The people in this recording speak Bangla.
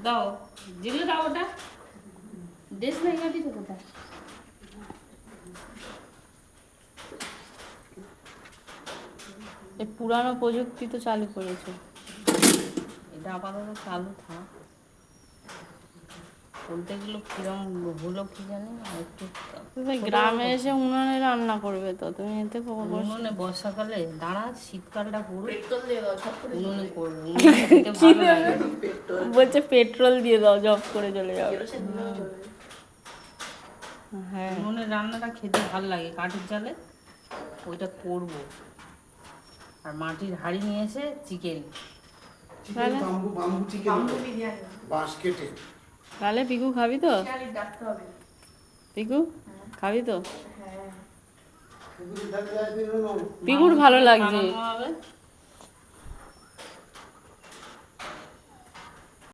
দাও যেগুলো দাও ওটা দেশ নাই গাড়ি তো কোথায় এই পুরানো প্রযুক্তি তো চালু করেছে এটা আপাতত চালু থাক বলতে গেলো কিরম হলো কি জানি একটু গ্রামে এসে উনুনে রান্না করবে তো তুমি এতে উনুনে বর্ষাকালে দাঁড়া শীতকালটা পুরো উনুনে করবে বলছে পেট্রোল দিয়ে দাও জব করে চলে যাও হ্যাঁ উনুনে রান্নাটা খেতে ভালো লাগে কাঠের জালে ওইটা করবো আর মাটির হাঁড়ি নিয়ে এসে চিকেন তাহলে পিকু খাবি তো পিকু খাবি তো পিকুর ভালো লাগছে